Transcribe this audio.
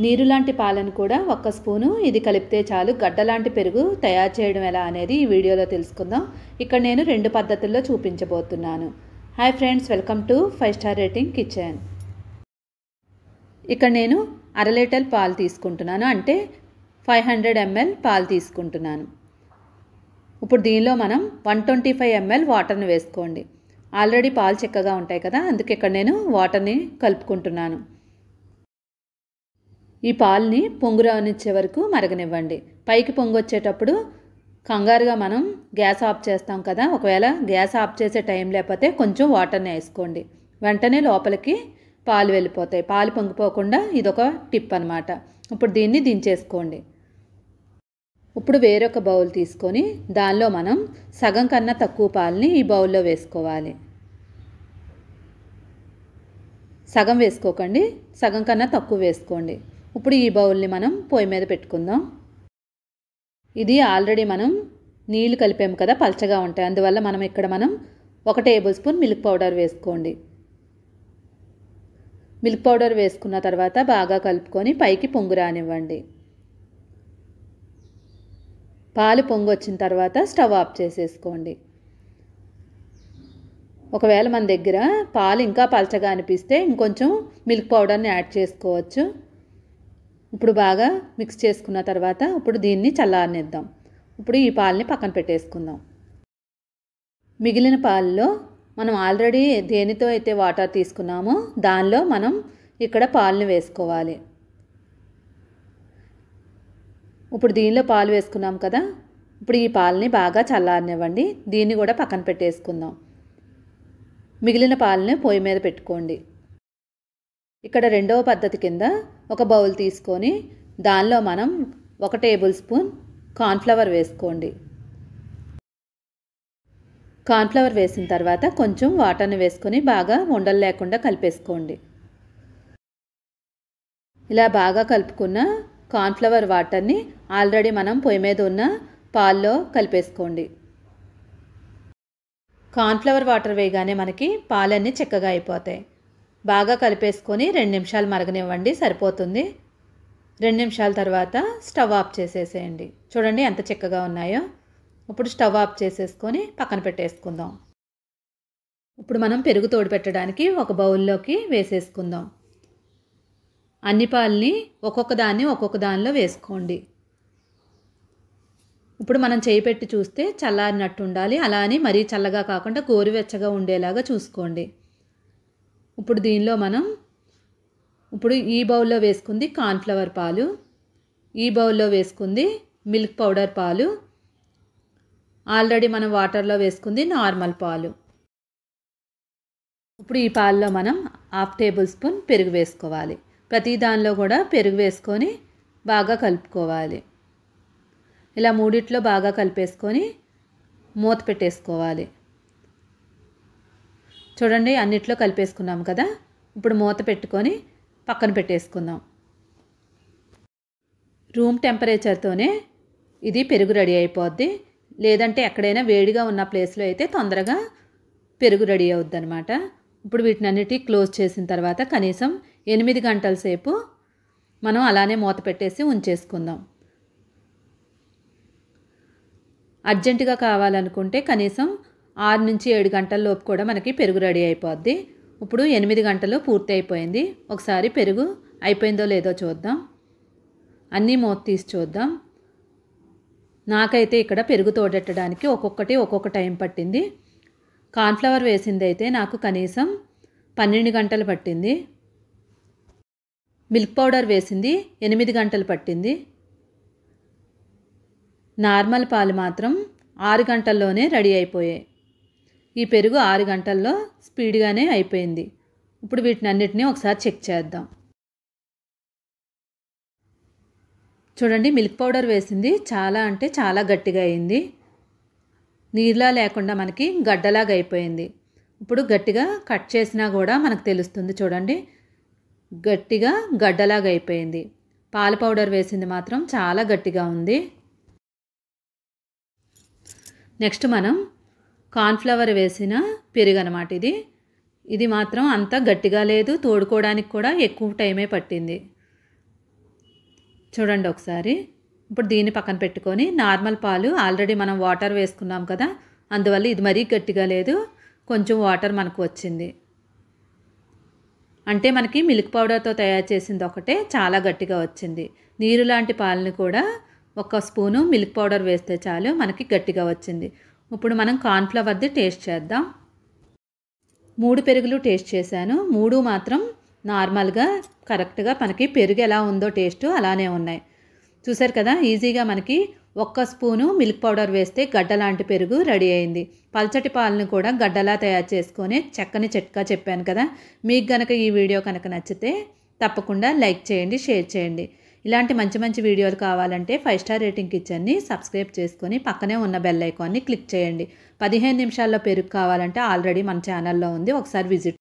నీరు లాంటి పాలను కూడా ఒక్క స్పూను ఇది కలిపితే చాలు గడ్డలాంటి పెరుగు తయారు చేయడం ఎలా అనేది ఈ వీడియోలో తెలుసుకుందాం. ఇక్కడ నేను 2 పద్ధతుల్లో చూపించబోతున్నాను. Hi friends, welcome to 5 star rating kitchen. ఇక్కడ నేను 1/2 లీటర్ పాలు తీసుకుంటున్నాను, అంటే 500 ml పాలు తీసుకుంటున్నాను. ఇప్పుడు దీనిలో మనం 125 ml వాటర్ని వేసుకోండి. ఆల్రెడీ పాలు చిక్కగా ఉంటాయి కదా, అందుకే ఇక్కడ నేను వాటర్ని కలుపుకుంటున్నాను. ఈ పాలని పొంగు రానిచ్చే వరకు మరగనివ్వండి. పైకి పొంగు వచ్చేటప్పుడు కంగారుగా మనం గ్యాస్ ఆఫ్ చేస్తాం కదా, ఒకవేళ గ్యాస్ ఆఫ్ చేసే టైం లేకపోతే కొంచెం వాటర్ని వేసుకోండి. వెంటనే లోపలికి పాలు వెళ్ళిపోతాయి. పాలు పొంగిపోకుండా ఇదొక టిప్ అన్నమాట. ఇప్పుడు దీన్ని దించేసుకోండి. ఇప్పుడు వేరొక బౌల్ తీసుకొని దానిలో మనం సగం కన్నా తక్కువ పాలని ఈ బౌల్లో వేసుకోవాలి. సగం వేసుకోకండి, సగం కన్నా తక్కువ వేసుకోండి. ఇప్పుడు ఈ బౌల్ని మనం పొయ్యి మీద పెట్టుకుందాం. ఇది ఆల్రెడీ మనం నీళ్లు కలిపాము కదా, పల్చగా ఉంటాయి. అందువల్ల మనం 1 టేబుల్ స్పూన్ మిల్క్ పౌడర్ వేసుకోండి. మిల్క్ పౌడర్ వేసుకున్న తర్వాత బాగా కలుపుకొని పైకి పొంగు రానివ్వండి. పాలు పొంగు వచ్చిన తర్వాత స్టవ్ ఆఫ్ చేసేసుకోండి. ఒకవేళ మన దగ్గర పాలు ఇంకా పల్చగా అనిపిస్తే ఇంకొంచెం మిల్క్ పౌడర్ని యాడ్ చేసుకోవచ్చు. ఇప్పుడు బాగా మిక్స్ చేసుకున్న తర్వాత ఇప్పుడు దీన్ని చల్లారనిద్దాం. ఇప్పుడు ఈ పాలని పక్కన పెట్టేసుకుందాం. మిగిలిన పాలలో మనం ఆల్రెడీ దేనితో అయితే వాటర్ తీసుకున్నామో దానిలో మనం ఇక్కడ పాలని వేసుకోవాలి. ఇప్పుడు దీనిలో పాలు వేసుకున్నాం కదా, ఇప్పుడు ఈ పాలని బాగా చల్లారనివ్వండి. దీన్ని కూడా పక్కన పెట్టేసుకుందాం. మిగిలిన పాలని పొయ్యి మీద పెట్టుకోండి. ఇక్కడ రెండవ పద్ధతి కింద ఒక బౌల్ తీసుకొని దానిలో మనం 1 టేబుల్ స్పూన్ కార్న్ఫ్లవర్ వేసుకోండి. కార్న్ఫ్లవర్ వేసిన తర్వాత కొంచెం వాటర్ని వేసుకొని బాగా ఉండలు లేకుండా కలిపేసుకోండి. ఇలా బాగా కలుపుకున్న కార్న్ఫ్లవర్ వాటర్ని ఆల్రెడీ మనం పొయ్యి మీద ఉన్న పాల్లో కలిపేసుకోండి. కార్న్ఫ్లవర్ వాటర్ వేయగానే మనకి పాలన్నీ చిక్కగా అయిపోతాయి. బాగా కలిపేసుకొని 2 నిమిషాలు మరగనివ్వండి, సరిపోతుంది. 2 నిమిషాల తర్వాత స్టవ్ ఆఫ్ చేసేసేయండి. చూడండి ఎంత చిక్కగా ఉన్నాయో. ఇప్పుడు స్టవ్ ఆఫ్ చేసేసుకొని పక్కన పెట్టేసుకుందాం. ఇప్పుడు మనం పెరుగు తోడు పెట్టడానికి ఒక బౌల్లోకి వేసేసుకుందాం. అన్ని పాలని ఒక్కొక్క దానిలో వేసుకోండి. ఇప్పుడు మనం చేయి పెట్టి చూస్తే చల్లారినట్టు ఉండాలి. అలా అని మరీ చల్లగా కాకుండా గోరువెచ్చగా ఉండేలాగా చూసుకోండి. ఇప్పుడు దీనిలో మనం ఈ బౌల్లో వేసుకుంది కార్న్ఫ్లవర్ పాలు, ఈ బౌల్లో వేసుకుంది మిల్క్ పౌడర్ పాలు, ఆల్రెడీ మనం వాటర్లో వేసుకుంది నార్మల్ పాలు. ఇప్పుడు ఈ పాలలో మనం 1/2 టేబుల్ స్పూన్ పెరుగు వేసుకోవాలి. ప్రతి దానిలో కూడా పెరుగు వేసుకొని బాగా కలుపుకోవాలి. ఇలా మూడిట్లో బాగా కలిపేసుకొని మూత పెట్టేసుకోవాలి. చూడండి అన్నిట్లో కలిపేసుకున్నాం కదా, ఇప్పుడు మూత పెట్టుకొని పక్కన పెట్టేసుకుందాం. రూమ్ టెంపరేచర్తోనే ఇది పెరుగు రెడీ అయిపోద్ది. లేదంటే ఎక్కడైనా వేడిగా ఉన్న ప్లేస్లో అయితే తొందరగా పెరుగు రెడీ అవుద్ది అనమాట. ఇప్పుడు వీటినన్నిటి క్లోజ్ చేసిన తర్వాత కనీసం 8 గంటల సేపు మనం అలానే మూత పెట్టేసి ఉంచేసుకుందాం. అర్జెంటుగా కావాలనుకుంటే కనీసం 6 నుంచి 7 గంటల లోపు కూడా మనకి పెరుగు రెడీ అయిపోద్ది. ఇప్పుడు 8 గంటలు పూర్తి అయిపోయింది. ఒకసారి పెరుగు అయిపోయిందో లేదో చూద్దాం. అన్నీ మూత తీసి చూద్దాం. నాకైతే ఇక్కడ పెరుగు తోడెట్టడానికి ఒక్కొక్క టైం పట్టింది. కార్న్ఫ్లవర్ వేసింది అయితే నాకు కనీసం 12 గంటలు పట్టింది. మిల్క్ పౌడర్ వేసింది 8 గంటలు పట్టింది. నార్మల్ పాలు మాత్రం 6 గంటల్లోనే రెడీ అయిపోయాయి. ఈ పెరుగు 6 గంటల్లో స్పీడ్గానే అయిపోయింది. ఇప్పుడు వీటినన్నిటినీ ఒకసారి చెక్ చేద్దాం. చూడండి మిల్క్ పౌడర్ వేసింది చాలా అంటే చాలా గట్టిగా అయింది. నీరులా లేకుండా మనకి గడ్డలాగా అయిపోయింది. ఇప్పుడు గట్టిగా కట్ చేసినా కూడా మనకు తెలుస్తుంది. చూడండి గట్టిగా గడ్డలాగా అయిపోయింది. పాల పౌడర్ వేసింది మాత్రం చాలా గట్టిగా ఉంది. నెక్స్ట్ మనం కార్న్ఫ్లవర్ వేసిన పెరుగు అన్నమాట ఇది మాత్రం అంత గట్టిగా లేదు, తోడుకోవడానికి కూడా ఎక్కువ టైమే పట్టింది. చూడండి ఒకసారి. ఇప్పుడు దీన్ని పక్కన పెట్టుకొని నార్మల్ పాలు ఆల్రెడీ మనం వాటర్ వేసుకున్నాం కదా, అందువల్ల ఇది మరీ గట్టిగా లేదు, కొంచెం వాటర్ మనకు వచ్చింది. అంటే మనకి మిల్క్ పౌడర్తో తయారు చేసింది ఒకటే చాలా గట్టిగా వచ్చింది. నీరు లాంటి పాలని కూడా 1 స్పూను మిల్క్ పౌడర్ వేస్తే చాలు మనకి గట్టిగా వచ్చింది. ఇప్పుడు మనం కార్న్‌ఫ్లవర్‌ది టేస్ట్ చేద్దాం. 3 పెరుగులు టేస్ట్ చేశాను. 3 మాత్రం నార్మల్గా కరెక్ట్గా మనకి పెరుగు ఎలా ఉందో టేస్ట్ అలానే ఉన్నాయి. చూసారు కదా, ఈజీగా మనకి 1 స్పూను మిల్క్ పౌడర్ వేస్తే గడ్డ లాంటి పెరుగు రెడీ అయింది. పల్చటి పాలను కూడా గడ్డలా తయారు చేసుకొని చక్కని చిట్కా చెప్పాను కదా. మీకు గనక ఈ వీడియో కనుక నచ్చితే తప్పకుండా లైక్ చేయండి, షేర్ చేయండి. ఇలాంటి మంచి మంచి వీడియోలు కావాలంటే 5 స్టార్ రేటింగ్ కిచెన్ని సబ్స్క్రైబ్ చేసుకొని పక్కనే ఉన్న బెల్ ఐకాన్ని క్లిక్ చేయండి. 15 నిమిషాల్లో పెరుగు కావాలంటే ఆల్రెడీ మన ఛానల్లో ఉంది, ఒకసారి విజిట్